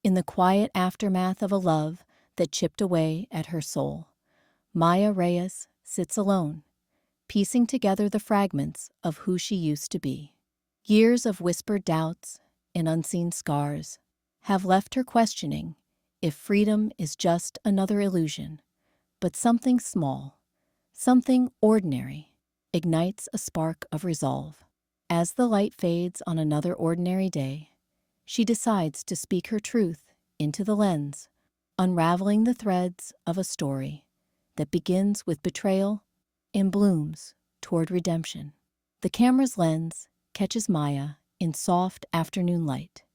In the quiet aftermath of a love that chipped away at her soul, Maya Reyes sits alone, piecing together the fragments of who she used to be. Years of whispered doubts and unseen scars have left her questioning if freedom is just another illusion, but something small, something ordinary, ignites a spark of resolve. As the light fades on another ordinary day, she decides to speak her truth into the lens, unraveling the threads of a story that begins with betrayal and blooms toward redemption. The camera's lens catches Maya in soft afternoon light.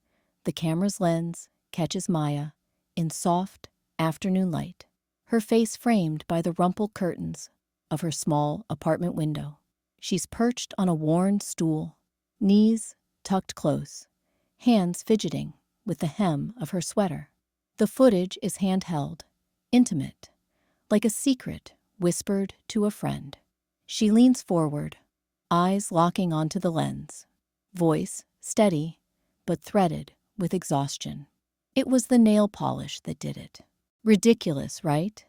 The camera's lens catches Maya in soft afternoon light, her face framed by the rumpled curtains of her small apartment window. She's perched on a worn stool, knees tucked close, hands fidgeting with the hem of her sweater. The footage is handheld, intimate, like a secret whispered to a friend. She leans forward, eyes locking onto the lens, voice steady but threaded with exhaustion. It was the nail polish that did it. Ridiculous, right?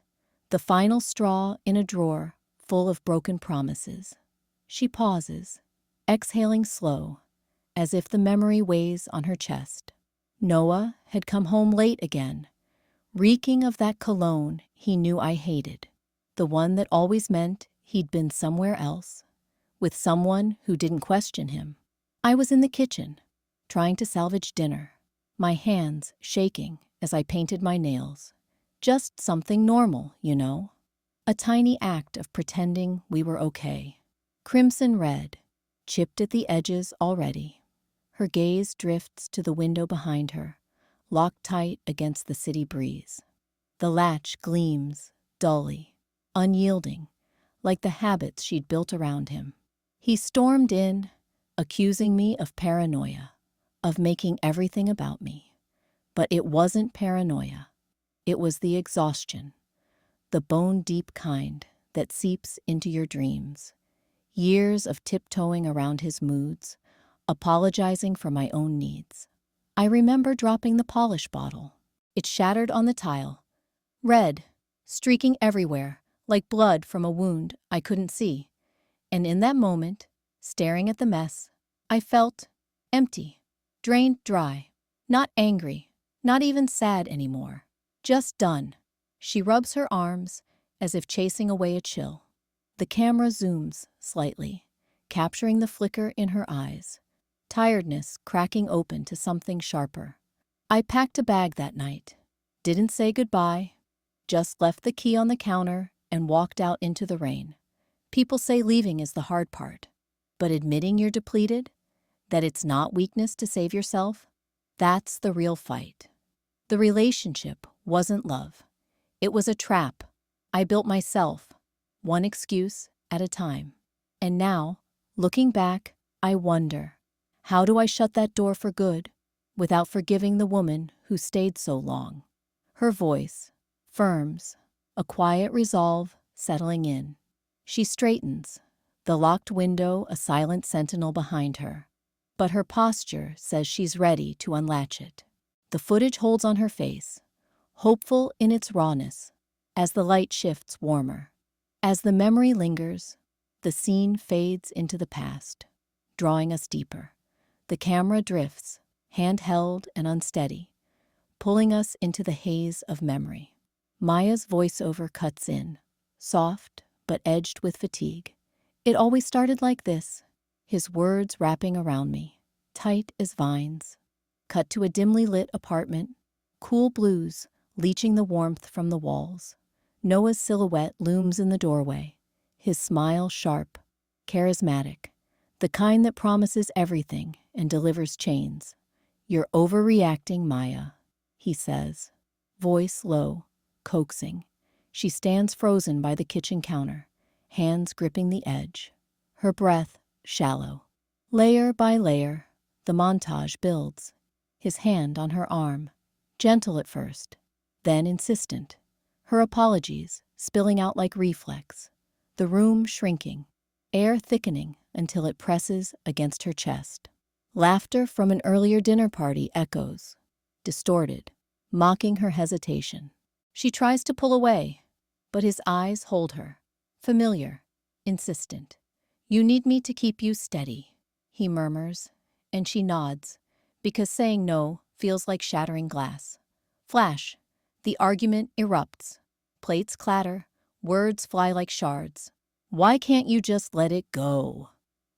The final straw in a drawer full of broken promises. She pauses, exhaling slow, as if the memory weighs on her chest. Noah had come home late again, reeking of that cologne he knew I hated, the one that always meant he'd been somewhere else, with someone who didn't question him. I was in the kitchen, trying to salvage dinner, my hands shaking as I painted my nails. Just something normal, you know. A tiny act of pretending we were okay. Crimson red, chipped at the edges already. Her gaze drifts to the window behind her, locked tight against the city breeze. The latch gleams, dully, unyielding, like the habits she'd built around him. He stormed in, accusing me of paranoia, of making everything about me. But it wasn't paranoia. It was the exhaustion, the bone-deep kind that seeps into your dreams. Years of tiptoeing around his moods, apologizing for my own needs. I remember dropping the polish bottle. It shattered on the tile, red, streaking everywhere, like blood from a wound I couldn't see. And in that moment, staring at the mess, I felt empty, drained dry, not angry, not even sad anymore. Just done. She rubs her arms as if chasing away a chill. The camera zooms slightly, capturing the flicker in her eyes, tiredness cracking open to something sharper. I packed a bag that night, didn't say goodbye, just left the key on the counter and walked out into the rain. People say leaving is the hard part, but admitting you're depleted, that it's not weakness to save yourself, that's the real fight. The relationship wasn't love. It was a trap I built myself, one excuse at a time. And now, looking back, I wonder, how do I shut that door for good without forgiving the woman who stayed so long? Her voice firms, a quiet resolve settling in. She straightens, the locked window a silent sentinel behind her, but her posture says she's ready to unlatch it. The footage holds on her face, hopeful in its rawness, as the light shifts warmer. As the memory lingers, the scene fades into the past, drawing us deeper. The camera drifts, handheld and unsteady, pulling us into the haze of memory. Maya's voiceover cuts in, soft but edged with fatigue. It always started like this, his words wrapping around me, tight as vines. Cut to a dimly lit apartment, cool blues leaching the warmth from the walls. Noah's silhouette looms in the doorway, his smile sharp, charismatic, the kind that promises everything and delivers chains. "You're overreacting, Maya," he says, voice low, coaxing. She stands frozen by the kitchen counter, hands gripping the edge, her breath shallow. Layer by layer, the montage builds, his hand on her arm, gentle at first, then insistent. Her apologies spilling out like reflex, the room shrinking, air thickening until it presses against her chest. Laughter from an earlier dinner party echoes, distorted, mocking her hesitation. She tries to pull away, but his eyes hold her, familiar, insistent. "You need me to keep you steady," he murmurs, and she nods, because saying no feels like shattering glass. Flash. The argument erupts. Plates clatter, words fly like shards. "Why can't you just let it go?"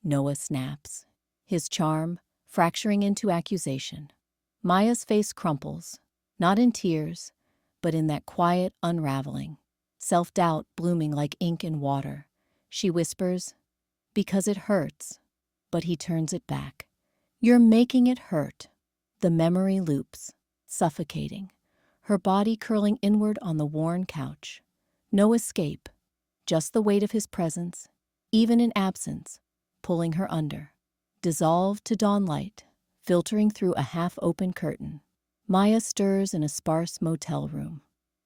Noah snaps, his charm fracturing into accusation. Maya's face crumples, not in tears, but in that quiet unraveling, self-doubt blooming like ink in water. She whispers, "Because it hurts," but he turns it back. "You're making it hurt." The memory loops, suffocating, her body curling inward on the worn couch. No escape, just the weight of his presence, even in absence, pulling her under. Dissolved to dawnlight, filtering through a half-open curtain. Maya stirs in a sparse motel room.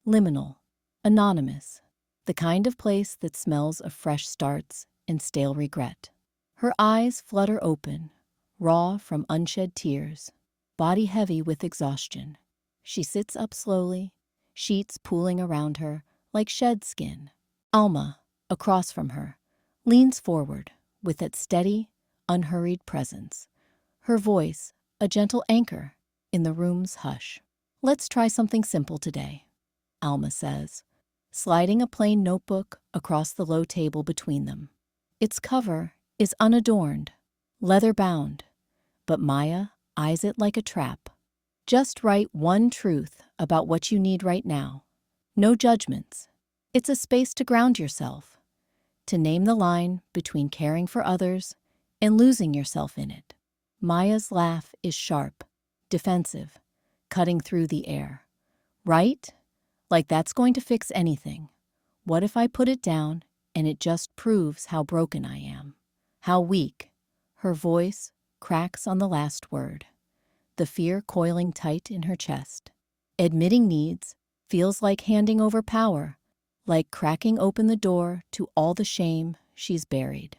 Liminal, anonymous, the kind of place that smells of fresh starts and stale regret. Her eyes flutter open, raw from unshed tears, body heavy with exhaustion. She sits up slowly, sheets pooling around her like shed skin. Alma, across from her, leans forward with that steady, unhurried presence. Her voice, a gentle anchor in the room's hush. "Let's try something simple today," Alma says, sliding a plain notebook across the low table between them. Its cover is unadorned, leather-bound, but Maya eyes it like a trap. "Just write one truth about what you need right now. No judgments. It's a space to ground yourself, to name the line between caring for others and losing yourself in it." Maya's laugh is sharp, defensive, cutting through the air. "Right? Like that's going to fix anything. What if I put it down and it just proves how broken I am? How weak?" Her voice cracks on the last word, the fear coiling tight in her chest. Admitting needs feels like handing over power, like cracking open the door to all the shame she's buried.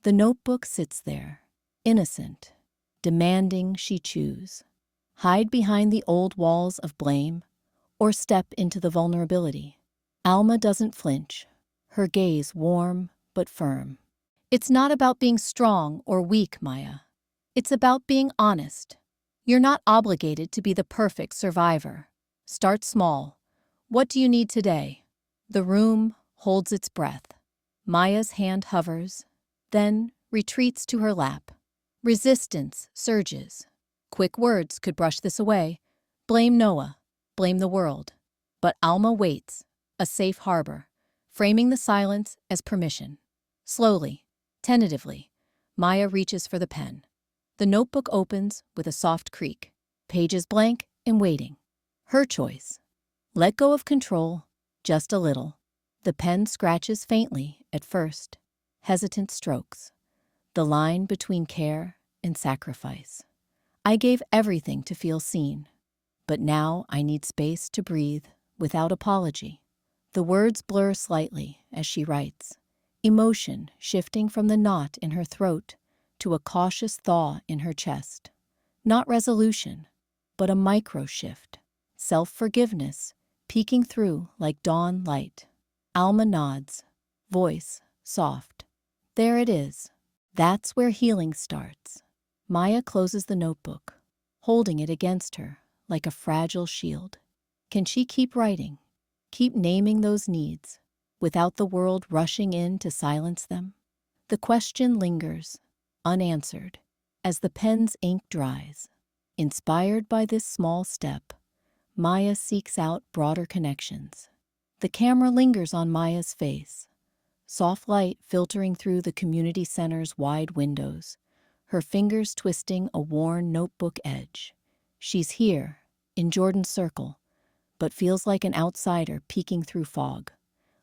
The notebook sits there, innocent, demanding she choose. Hide behind the old walls of blame or step into the vulnerability. Alma doesn't flinch, her gaze warm but firm. "It's not about being strong or weak, Maya. It's about being honest. You're not obligated to be the perfect survivor. Start small. What do you need today?" The room holds its breath. Maya's hand hovers, then retreats to her lap. Resistance surges. Quick words could brush this away. Blame Noah. Blame the world. But Alma waits, a safe harbor, framing the silence as permission. Slowly, tentatively, Maya reaches for the pen. The notebook opens with a soft creak, pages blank and waiting. Her choice. Let go of control, just a little. The pen scratches faintly at first, hesitant strokes. The line between care and sacrifice. "I gave everything to feel seen, but now I need space to breathe without apology." The words blur slightly as she writes, emotion shifting from the knot in her throat to a cautious thaw in her chest. Not resolution, but a micro shift. Self-forgiveness peeking through like dawn light. Alma nods, voice soft. "There it is. That's where healing starts." Maya closes the notebook, holding it against her like a fragile shield. Can she keep writing, keep naming those needs, without the world rushing in to silence them? The question lingers, unanswered, as the pen's ink dries. Inspired by this small step, Maya seeks out broader connections. The camera lingers on Maya's face, soft light filtering through the community center's wide windows, her fingers twisting a worn notebook edge. She's here, in Jordan's circle, but feels like an outsider peeking through fog,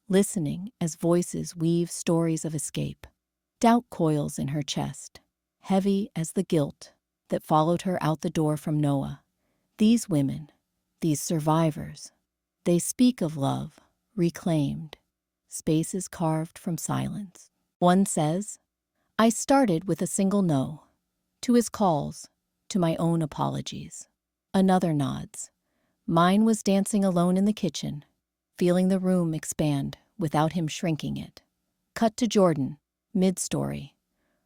listening as voices weave stories of escape. Doubt coils in her chest, heavy as the guilt that followed her out the door from Noah. These women, these survivors, they speak of love, reclaimed, spaces carved from silence. One says, "I started with a single no, to his calls, to my own apologies." Another nods, Mine was dancing alone in the kitchen, feeling the room expand without him shrinking it. Cut to Jordan, mid-story.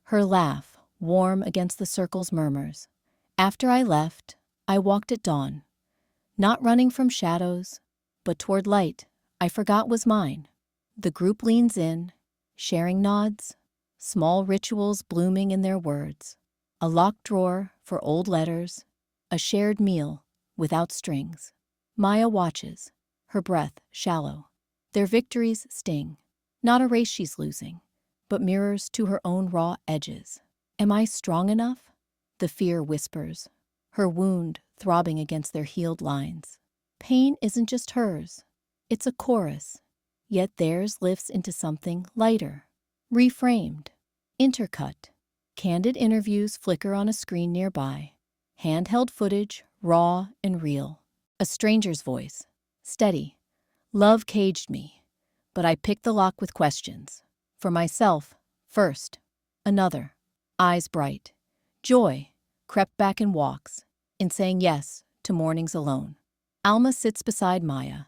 Her laugh, warm against the circle's murmurs. After I left, I walked at dawn, not running from shadows, but toward light I forgot was mine. The group leans in, sharing nods, small rituals blooming in their words. A locked drawer for old letters, a shared meal without strings. Maya watches, her breath shallow. Their victories sting, not a race she's losing, but mirrors to her own raw edges. Am I strong enough? The fear whispers, her wound throbbing against their healed lines. Pain isn't just hers, it's a chorus, yet theirs lifts into something lighter, reframed, intercut. Candid interviews flicker on a screen nearby, handheld footage, raw and real. A stranger's voice, steady. Love caged me, but I picked the lock with questions. For myself, first. Another, eyes bright. Joy crept back in walks, in saying yes to mornings alone. Alma sits beside Maya,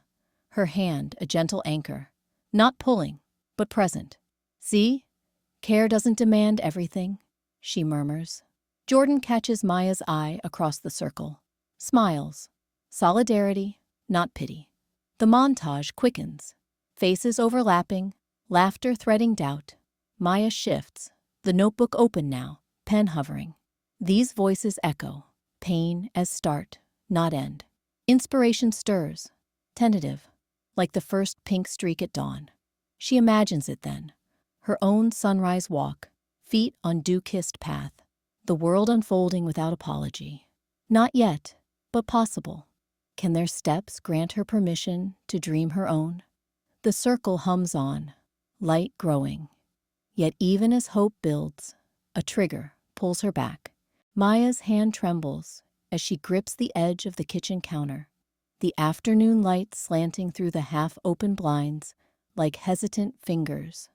her hand a gentle anchor, not pulling, but present. See? Care doesn't demand everything, she murmurs. Jordan catches Maya's eye across the circle, smiles. Solidarity, not pity. The montage quickens, faces overlapping, laughter threading doubt. Maya shifts, the notebook open now, pen hovering. These voices echo, pain as start, not end. Inspiration stirs, tentative, like the first pink streak at dawn. She imagines it then, her own sunrise walk, feet on dew-kissed path, the world unfolding without apology. Not yet, but possible. Can their steps grant her permission to dream her own? The circle hums on, light growing. Yet even as hope builds, a trigger pulls her back. Maya's hand trembles as she grips the edge of the kitchen counter, the afternoon light slanting through the half-open blinds like hesitant fingers.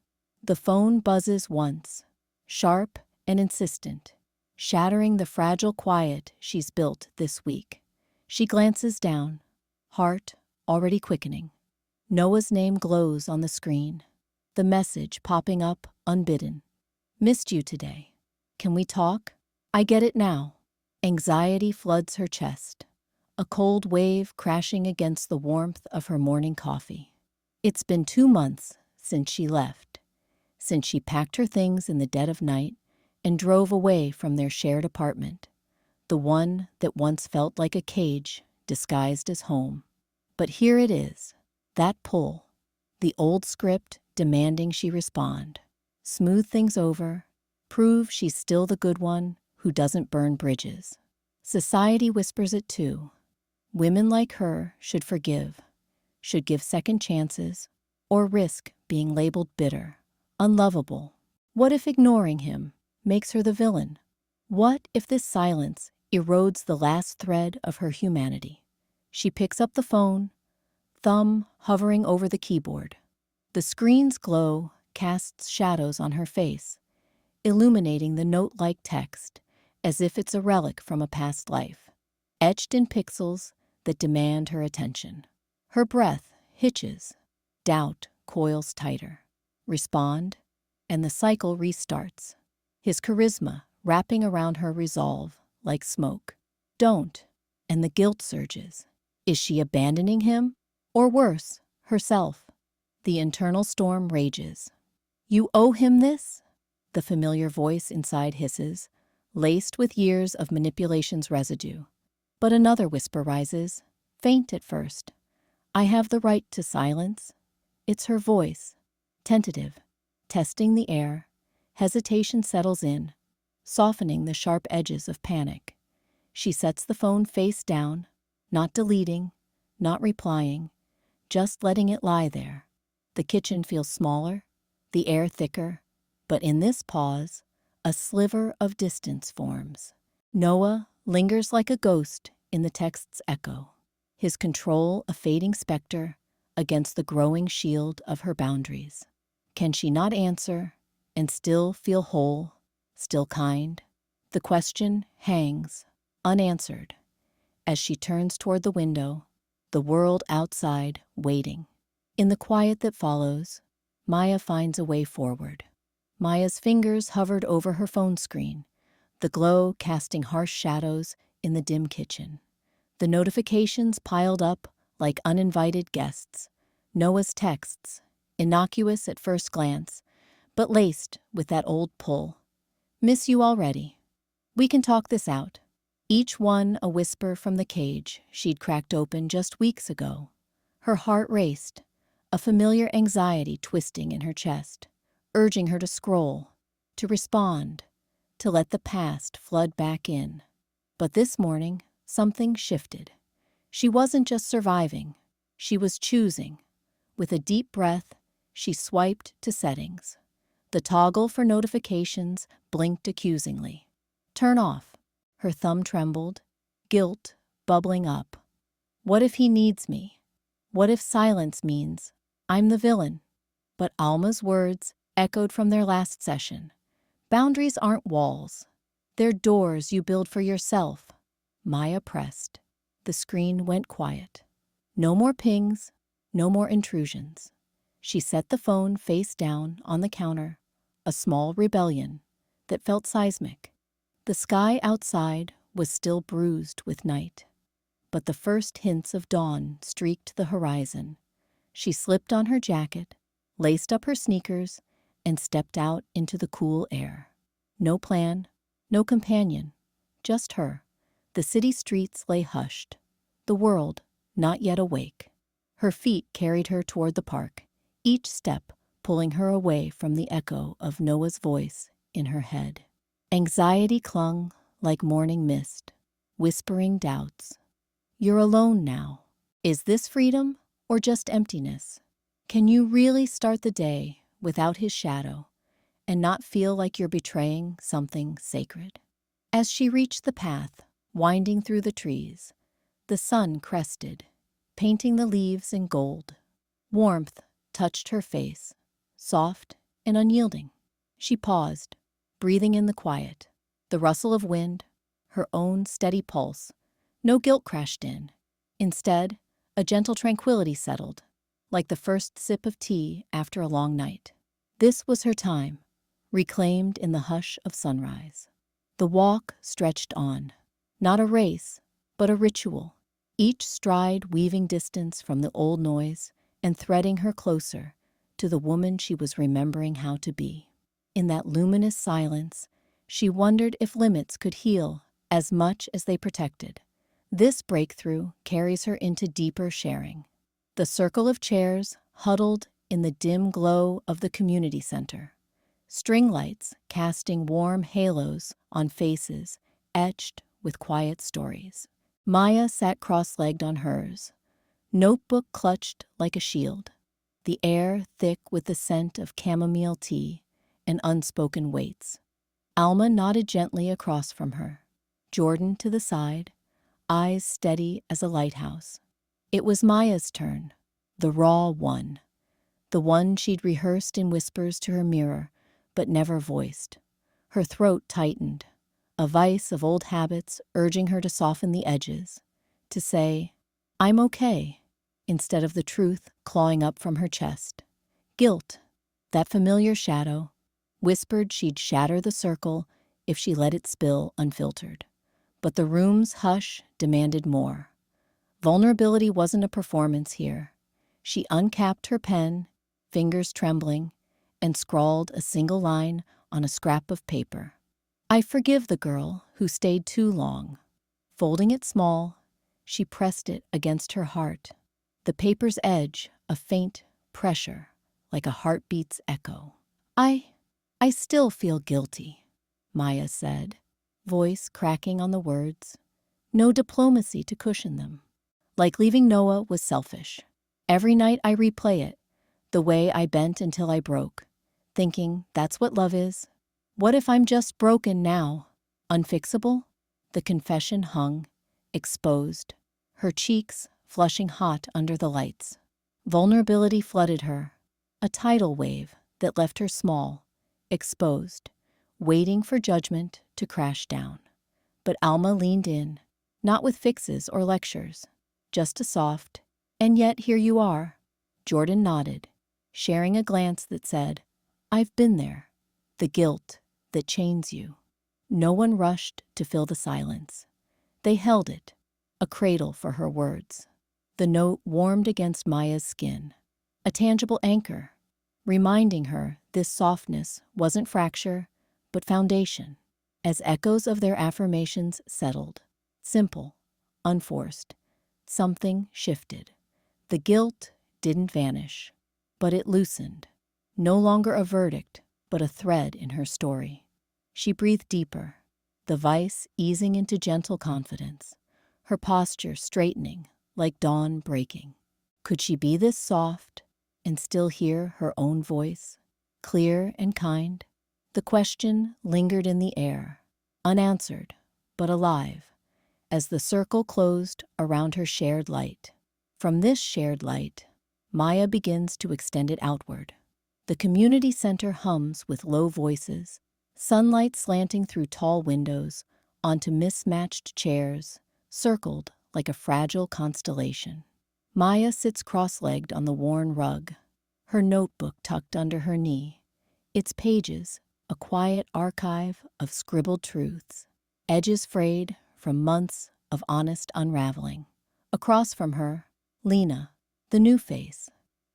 The phone buzzes once, sharp and insistent, shattering the fragile quiet she's built this week. She glances down, heart already quickening. Noah's name glows on the screen, the message popping up unbidden. Missed you today. Can we talk? I get it now. Anxiety floods her chest, a cold wave crashing against the warmth of her morning coffee. It's been 2 months since she left, since she packed her things in the dead of night and drove away from their shared apartment, the one that once felt like a cage disguised as home. But here it is, that pull, the old script demanding she respond, smooth things over, prove she's still the good one who doesn't burn bridges. Society whispers it too. Women like her should forgive, should give second chances, or risk being labeled bitter, unlovable. What if ignoring him makes her the villain? What if this silence erodes the last thread of her humanity? She picks up the phone, thumb hovering over the keyboard. The screen's glow casts shadows on her face, illuminating the note-like text as if it's a relic from a past life, etched in pixels that demand her attention. Her breath hitches, doubt coils tighter. Respond, and the cycle restarts, his charisma wrapping around her resolve like smoke. Don't, and the guilt surges. Is she abandoning him? Or worse, herself? The internal storm rages. You owe him this? The familiar voice inside hisses, laced with years of manipulation's residue. But another whisper rises, faint at first. I have the right to silence. It's her voice, tentative, testing the air. Hesitation settles in, softening the sharp edges of panic. She sets the phone face down, not deleting, not replying, just letting it lie there. The kitchen feels smaller, the air thicker, but in this pause, a sliver of distance forms. Noah lingers like a ghost in the text's echo, his control a fading specter against the growing shield of her boundaries. Can she not answer and still feel whole, still kind? The question hangs, unanswered, as she turns toward the window, the world outside waiting. In the quiet that follows, Maya finds a way forward. Maya's fingers hovered over her phone screen, the glow casting harsh shadows in the dim kitchen. The notifications piled up like uninvited guests. Noah's texts, innocuous at first glance, but laced with that old pull. Miss you already. We can talk this out. Each one a whisper from the cage she'd cracked open just weeks ago. Her heart raced, a familiar anxiety twisting in her chest, urging her to scroll, to respond, to let the past flood back in. But this morning, something shifted. She wasn't just surviving, she was choosing. With a deep breath, she swiped to settings. The toggle for notifications blinked accusingly. Turn off. Her thumb trembled, guilt bubbling up. What if he needs me? What if silence means I'm the villain? But Alma's words echoed from their last session. Boundaries aren't walls. They're doors you build for yourself. Maya pressed. The screen went quiet. No more pings, no more intrusions. She set the phone face down on the counter, a small rebellion that felt seismic. The sky outside was still bruised with night, but the first hints of dawn streaked the horizon. She slipped on her jacket, laced up her sneakers, and stepped out into the cool air. No plan, no companion, just her. The city streets lay hushed, the world not yet awake. Her feet carried her toward the park, each step pulling her away from the echo of Noah's voice in her head. Anxiety clung like morning mist, whispering doubts. You're alone now. Is this freedom or just emptiness? Can you really start the day without his shadow and not feel like you're betraying something sacred? As she reached the path, winding through the trees, the sun crested, painting the leaves in gold. Warmth touched her face, soft and unyielding. She paused, breathing in the quiet, the rustle of wind, her own steady pulse. No guilt crashed in. Instead, a gentle tranquility settled, like the first sip of tea after a long night. This was her time, reclaimed in the hush of sunrise. The walk stretched on, not a race, but a ritual, each stride weaving distance from the old noise and threading her closer to the woman she was remembering how to be. In that luminous silence, she wondered if limits could heal as much as they protected. This breakthrough carries her into deeper sharing. The circle of chairs huddled in the dim glow of the community center. String lights casting warm halos on faces etched with quiet stories. Maya sat cross-legged on hers, notebook clutched like a shield, the air thick with the scent of chamomile tea and unspoken weights. Alma nodded gently across from her, Jordan to the side, eyes steady as a lighthouse. It was Maya's turn, the raw one, the one she'd rehearsed in whispers to her mirror but never voiced. Her throat tightened, a vice of old habits urging her to soften the edges, to say, I'm okay, instead of the truth clawing up from her chest. Guilt, that familiar shadow, whispered she'd shatter the circle if she let it spill unfiltered. But the room's hush demanded more. Vulnerability wasn't a performance here. She uncapped her pen, fingers trembling, and scrawled a single line on a scrap of paper. I forgive the girl who stayed too long. Folding it small, she pressed it against her heart, the paper's edge a faint pressure, like a heartbeat's echo. I still feel guilty, Maya said, voice cracking on the words. No diplomacy to cushion them. Like leaving Noah was selfish. Every night I replay it, the way I bent until I broke, thinking that's what love is. What if I'm just broken now? Unfixable? The confession hung, exposed, her cheeks flushing hot under the lights. Vulnerability flooded her, a tidal wave that left her small, exposed, waiting for judgment to crash down. But Alma leaned in, not with fixes or lectures, just a soft, "And yet here you are." Jordan nodded, sharing a glance that said, "I've been there. The guilt that chains you." No one rushed to fill the silence. They held it, a cradle for her words. The note warmed against Maya's skin, a tangible anchor, reminding her this softness wasn't fracture, but foundation. As echoes of their affirmations settled, simple, unforced, something shifted. The guilt didn't vanish, but it loosened. No longer a verdict, but a thread in her story. She breathed deeper, the vice easing into gentle confidence, her posture straightening like dawn breaking. Could she be this soft and still hear her own voice, clear and kind? The question lingered in the air, unanswered, but alive, as the circle closed around her shared light. From this shared light, Maya begins to extend it outward. The community center hums with low voices, sunlight slanting through tall windows onto mismatched chairs, circled like a fragile constellation. Maya sits cross-legged on the worn rug, her notebook tucked under her knee, its pages a quiet archive of scribbled truths, edges frayed from months of honest unraveling. Across from her, Lena, the new face,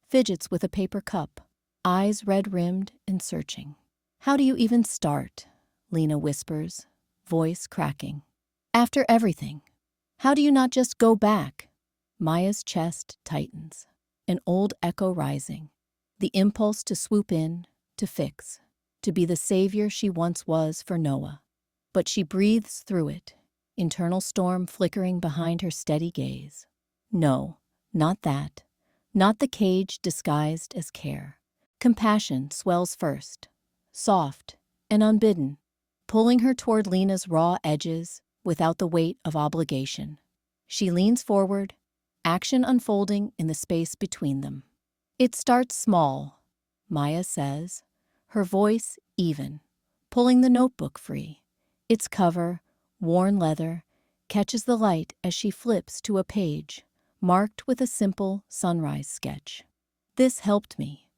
fidgets with a paper cup, eyes red-rimmed and searching. "How do you even start?" Lena whispers, voice cracking. "After everything, how do you not just go back?" Maya's chest tightens, an old echo rising, the impulse to swoop in, to fix, to be the savior she once was for Noah. But she breathes through it, internal storm flickering behind her steady gaze. No, not that. Not the cage disguised as care. Compassion swells first, soft and unbidden, pulling her toward Lena's raw edges without the weight of obligation. She leans forward, action unfolding in the space between them. "It starts small," Maya says, her voice even, pulling the notebook free. Its cover, worn leather, catches the light as she flips to a page marked with a simple sunrise sketch. "This helped me.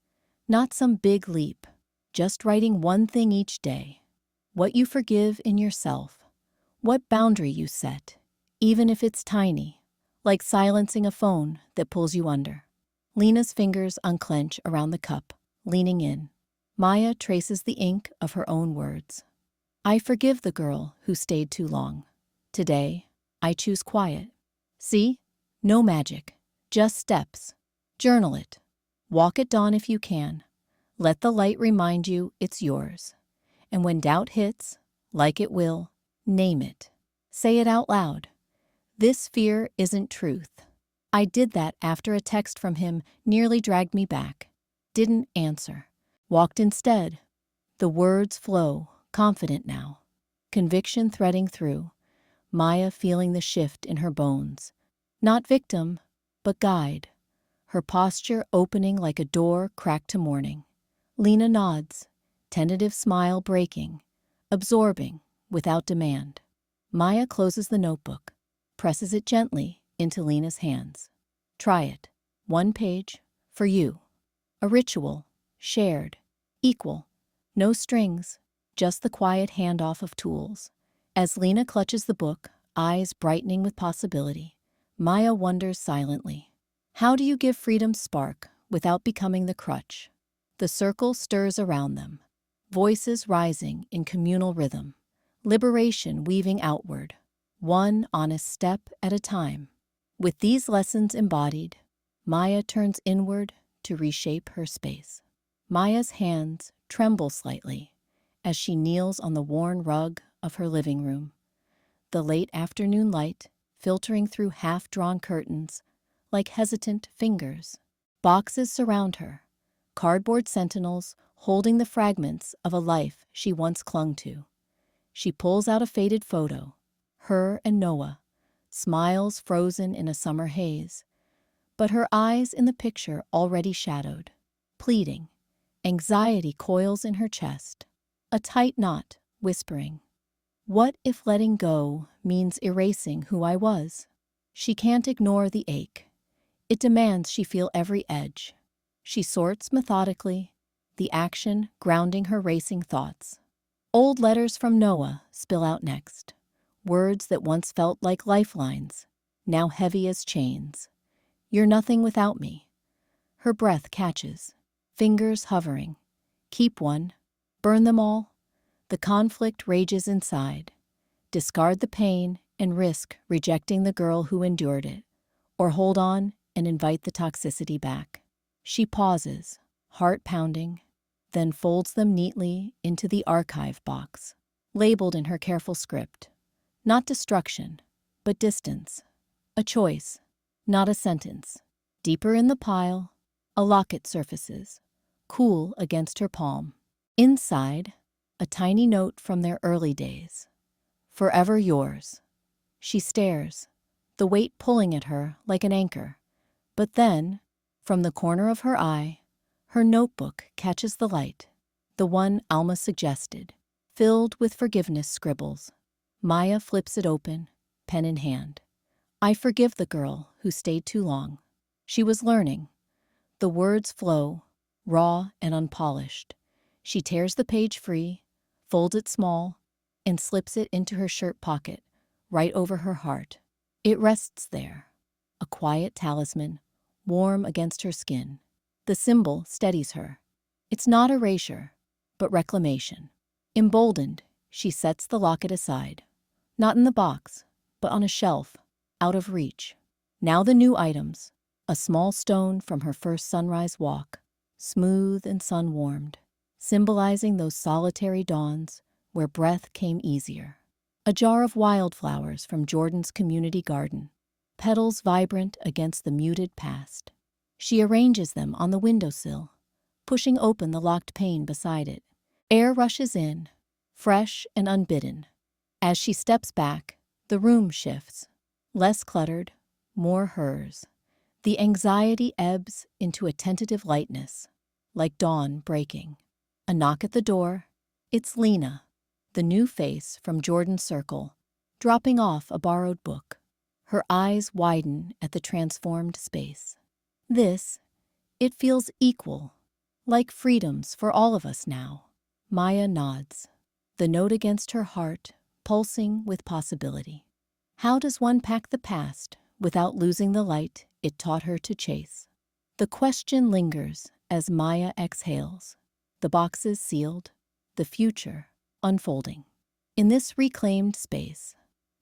Not some big leap, just writing one thing each day. What you forgive in yourself, what boundary you set, even if it's tiny, like silencing a phone that pulls you under." Lena's fingers unclench around the cup, leaning in. Maya traces the ink of her own words. "I forgive the girl who stayed too long. Today, I choose quiet. See? No magic, just steps. Journal it. Walk at dawn if you can. Let the light remind you it's yours. And when doubt hits, like it will, name it. Say it out loud. This fear isn't truth. I did that after a text from him nearly dragged me back. Didn't answer. Walked instead. The words flow, confident now. Conviction threading through. Maya feeling the shift in her bones. Not victim, but guide. Her posture opening like a door cracked to morning. Lena nods, tentative smile breaking, absorbing without demand. Maya closes the notebook, presses it gently into Lena's hands. "Try it. One page, for you. A ritual, shared, equal. No strings, just the quiet handoff of tools." As Lena clutches the book, eyes brightening with possibility, Maya wonders silently. How do you give freedom spark without becoming the crutch? The circle stirs around them, voices rising in communal rhythm, liberation weaving outward, one honest step at a time. With these lessons embodied, Maya turns inward to reshape her space. Maya's hands tremble slightly as she kneels on the worn rug of her living room, the late afternoon light filtering through half-drawn curtains like hesitant fingers. Boxes surround her, cardboard sentinels holding the fragments of a life she once clung to. She pulls out a faded photo, her and Noah, smiles frozen in a summer haze, but her eyes in the picture already shadowed, pleading. Anxiety coils in her chest, a tight knot whispering, "What if letting go means erasing who I was?" She can't ignore the ache. It demands she feel every edge. She sorts methodically, the action grounding her racing thoughts. Old letters from Noah spill out next. Words that once felt like lifelines, now heavy as chains. You're nothing without me. Her breath catches, fingers hovering. Keep one, burn them all. The conflict rages inside. Discard the pain and risk rejecting the girl who endured it, or hold on and invite the toxicity back. She pauses, heart pounding, then folds them neatly into the archive box, labeled in her careful script. Not destruction, but distance. A choice, not a sentence. Deeper in the pile, a locket surfaces, cool against her palm. Inside, a tiny note from their early days. Forever yours. She stares, the weight pulling at her like an anchor. But then, from the corner of her eye, her notebook catches the light, the one Alma suggested, filled with forgiveness scribbles. Maya flips it open, pen in hand. I forgive the girl who stayed too long. She was learning. The words flow, raw and unpolished. She tears the page free, folds it small, and slips it into her shirt pocket, right over her heart. It rests there, a quiet talisman, warm against her skin. The symbol steadies her. It's not erasure, but reclamation. Emboldened, she sets the locket aside. Not in the box, but on a shelf, out of reach. Now the new items, a small stone from her first sunrise walk, smooth and sun-warmed, symbolizing those solitary dawns where breath came easier. A jar of wildflowers from Jordan's community garden, petals vibrant against the muted past. She arranges them on the windowsill, pushing open the locked pane beside it. Air rushes in, fresh and unbidden. As she steps back, the room shifts. Less cluttered, more hers. The anxiety ebbs into a tentative lightness, like dawn breaking. A knock at the door. It's Lena, the new face from Jordan's circle, dropping off a borrowed book. Her eyes widen at the transformed space. It feels equal, like freedoms for all of us now. Maya nods, the note against her heart pulsing with possibility. How does one pack the past without losing the light it taught her to chase? The question lingers as Maya exhales, the boxes sealed, the future unfolding. In this reclaimed space,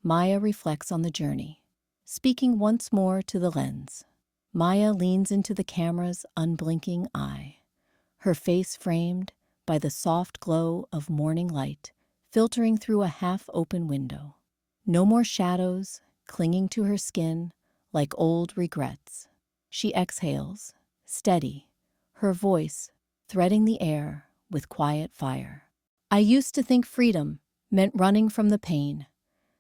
Maya reflects on the journey, speaking once more to the lens. Maya leans into the camera's unblinking eye, her face framed by the soft glow of morning light filtering through a half-open window. No more shadows clinging to her skin like old regrets. She exhales, steady, her voice threading the air with quiet fire. I used to think freedom meant running from the pain,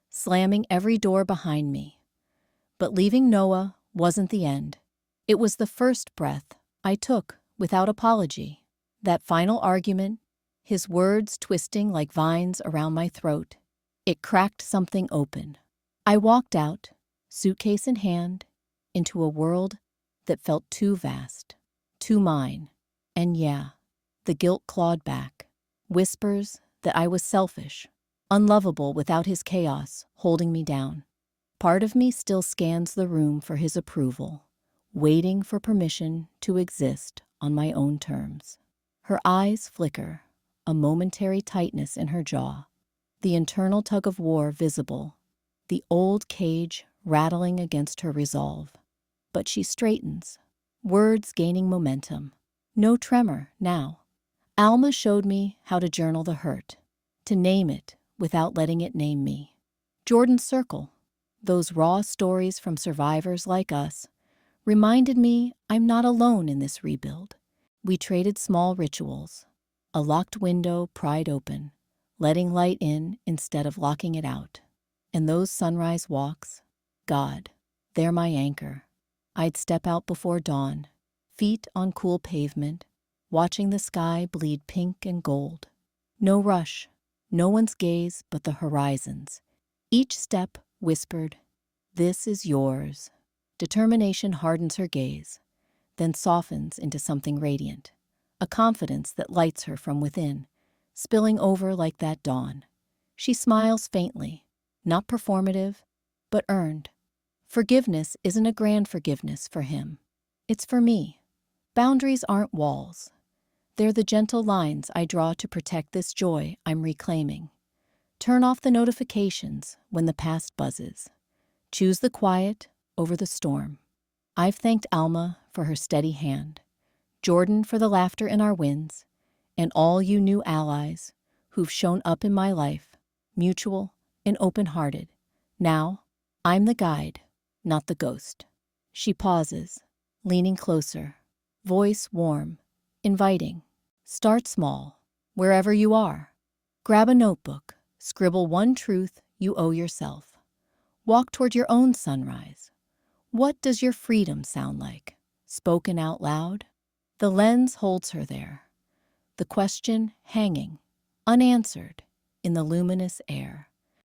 slamming every door behind me. But leaving Noah wasn't the end. It was the first breath I took without apology. That final argument, his words twisting like vines around my throat, it cracked something open. I walked out, suitcase in hand, into a world that felt too vast, too mine. And yeah, the guilt clawed back, whispers that I was selfish, unlovable without his chaos holding me down. Part of me still scans the room for his approval, waiting for permission to exist on my own terms. Her eyes flicker, a momentary tightness in her jaw, the internal tug-of-war visible, the old cage rattling against her resolve. But she straightens, words gaining momentum. No tremor now. Alma showed me how to journal the hurt, to name it without letting it name me. Jordan's circle, those raw stories from survivors like us, reminded me I'm not alone in this rebuild. We traded small rituals, a locked window pried open, letting light in instead of locking it out. And those sunrise walks, God, they're my anchor. I'd step out before dawn, feet on cool pavement, watching the sky bleed pink and gold. No rush, no one's gaze but the horizons. Each step whispered, This is yours. Determination hardens her gaze, then softens into something radiant, a confidence that lights her from within, spilling over like that dawn. She smiles faintly, not performative, but earned. Forgiveness isn't a grand forgiveness for him. It's for me. Boundaries aren't walls. They're the gentle lines I draw to protect this joy I'm reclaiming. Turn off the notifications when the past buzzes. Choose the quiet over the storm. I've thanked Alma for her steady hand, Jordan for the laughter in our wins, and all you new allies who've shown up in my life, mutual and open-hearted. Now, I'm the guide, not the ghost. She pauses, leaning closer, voice warm, inviting. Start small, wherever you are. Grab a notebook, scribble one truth you owe yourself. Walk toward your own sunrise. What does your freedom sound like? Spoken out loud? The lens holds her there, the question hanging, unanswered, in the luminous air.